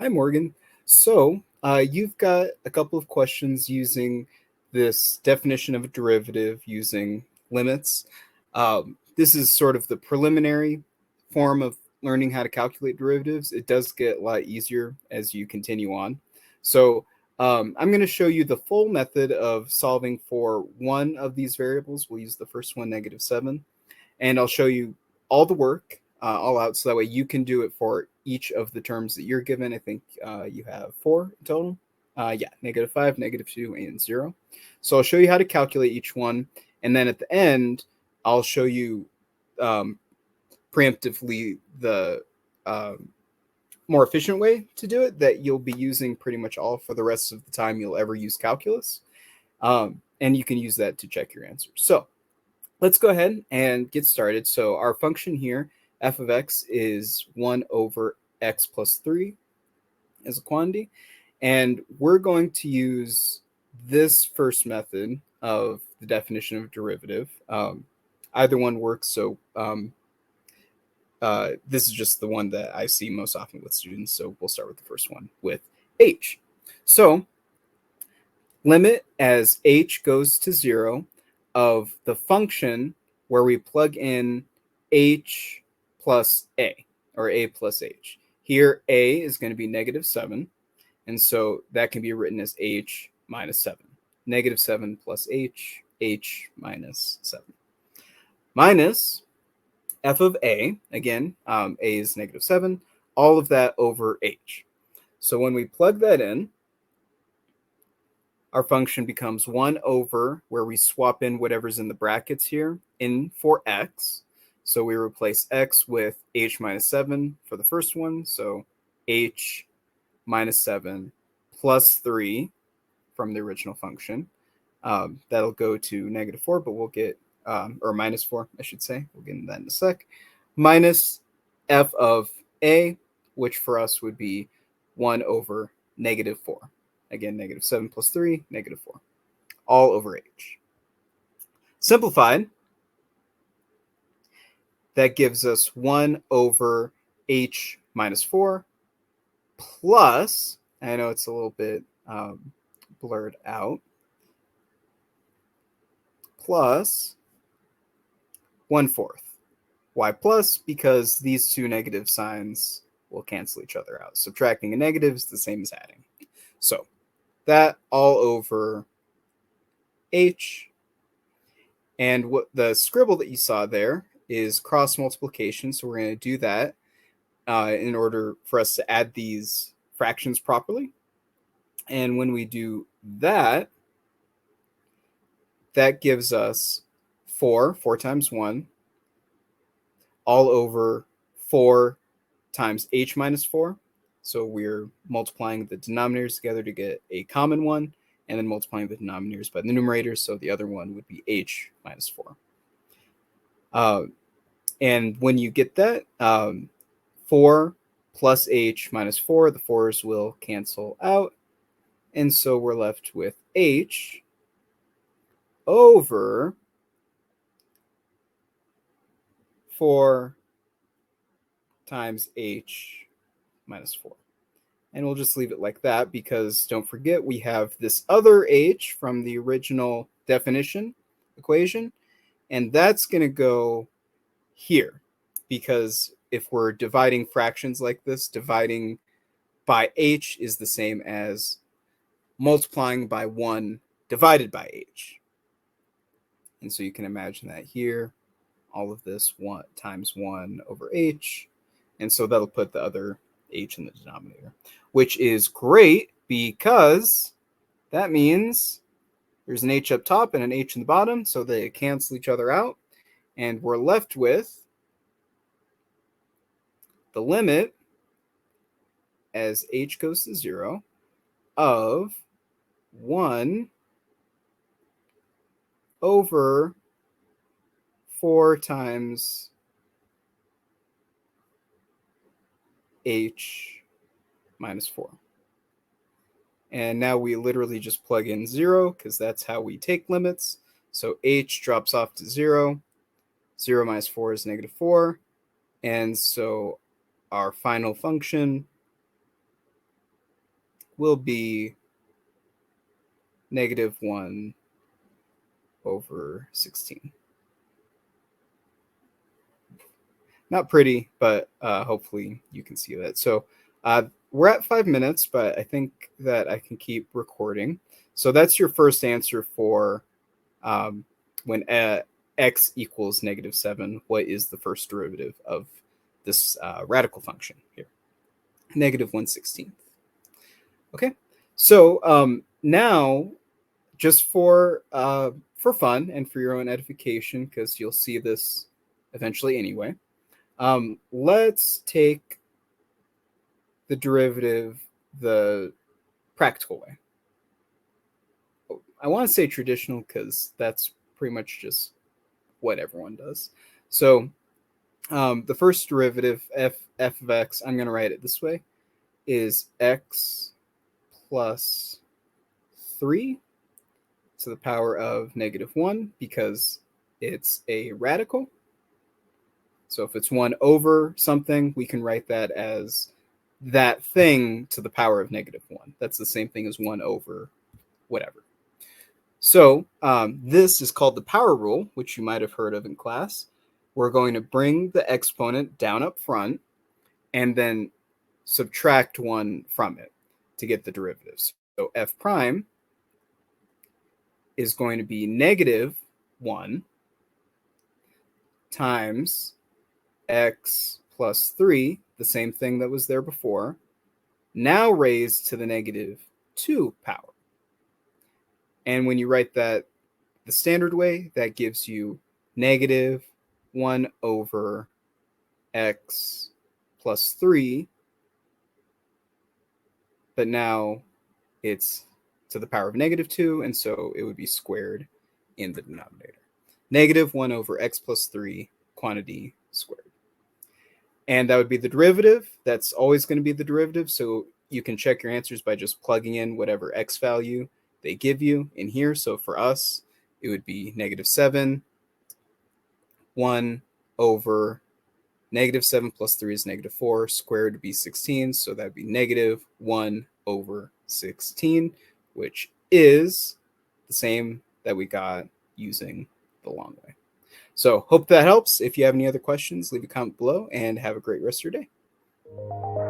Hi, Morgan. So, you've got a couple of questions using this definition of a derivative using limits. This is sort of the preliminary form of learning how to calculate derivatives. It does get a lot easier as you continue on. So, I'm going to show you the full method of solving for one of these variables. We'll use the first one, -7, and I'll show you all the work all out so that way you can do it for each of the terms that you're given. I think you have 4 in total. Yeah, -5, -2, and 0. So I'll show you how to calculate each one. And then at the end, I'll show you um, preemptively the more efficient way to do it that you'll be using pretty much all for the rest of the time you'll ever use calculus. And you can use that to check your answers. So let's go ahead and get started. So our function here, f of x, is 1 over x plus 3 as a quantity. And we're going to use this first method of the definition of a derivative. Either one works. So this is just the one that I see most often with students. So we'll start with the first one with h. So limit as h goes to 0 of the function where we plug in h plus a, or a plus h. Here, a is going to be -7, and so that can be written as h minus 7. -7 plus h minus 7. Minus f of a, again, a is -7, all of that over h. So when we plug that in, our function becomes 1 over, where we swap in whatever's in the brackets here, in for x. So we replace x with h minus 7 for the first one. So h minus 7 plus 3 from the original function. That'll go to -4, but we'll get, or -4, I should say. We'll get into that in a sec. Minus f of a, which for us would be 1 over -4. Again, -7 plus 3, -4, all over h. Simplified, that gives us 1 over h minus 4 plus, I know it's a little bit blurred out, plus 1/4. Why plus? Because these two negative signs will cancel each other out. Subtracting a negative is the same as adding. So that all over h. And what the scribble that you saw there is cross multiplication. So we're going to do that in order for us to add these fractions properly. And when we do that, that gives us 4 times 1, all over 4 times h minus 4. So we're multiplying the denominators together to get a common one, and then multiplying the denominators by the numerators. So the other one would be h minus 4. And when you get that, 4 plus h minus 4, the 4s will cancel out. And so we're left with h over 4 times h minus 4. And we'll just leave it like that because don't forget we have this other h from the original definition equation, and that's going to go here because if we're dividing fractions like this, dividing by h is the same as multiplying by 1 divided by h. And so you can imagine that here, all of this 1 times 1 over h. And so that'll put the other h in the denominator, which is great because that means there's an h up top and an h in the bottom, so they cancel each other out. And we're left with the limit as h goes to 0 of 1 over 4 times h minus 4. And now we literally just plug in 0 because that's how we take limits. So h drops off to 0. 0 minus 4 is -4. And so our final function will be negative 1 over 16. Not pretty, but hopefully you can see that. So we're at 5 minutes, but I think that I can keep recording. So that's your first answer for when x equals negative 7. What is the first derivative of this radical function here? Negative 1/16. Okay, so now just for fun and for your own edification, because you'll see this eventually anyway, let's take the derivative the practical way. I want to say traditional because that's pretty much just what everyone does. So the first derivative, f of x, I'm going to write it this way, is x plus 3 to the power of negative 1 because it's a radical. So if it's 1 over something, we can write that as that thing to the power of negative 1. That's the same thing as 1 over whatever. So this is called the power rule, which you might have heard of in class. We're going to bring the exponent down up front and then subtract 1 from it to get the derivatives. So f prime is going to be negative 1 times x plus 3, the same thing that was there before, now raised to the negative 2 power. And when you write that the standard way, that gives you negative 1 over x plus 3, but now it's to the power of negative 2, and so it would be squared in the denominator. Negative 1 over x plus 3 quantity squared. And that would be the derivative. That's always going to be the derivative, so you can check your answers by just plugging in whatever x value they give you in here. So for us, it would be negative 7, 1 over negative 7 plus 3 is negative 4, squared would be 16, so that would be negative 1 over 16, which is the same that we got using the long way. So hope that helps. If you have any other questions, leave a comment below and have a great rest of your day.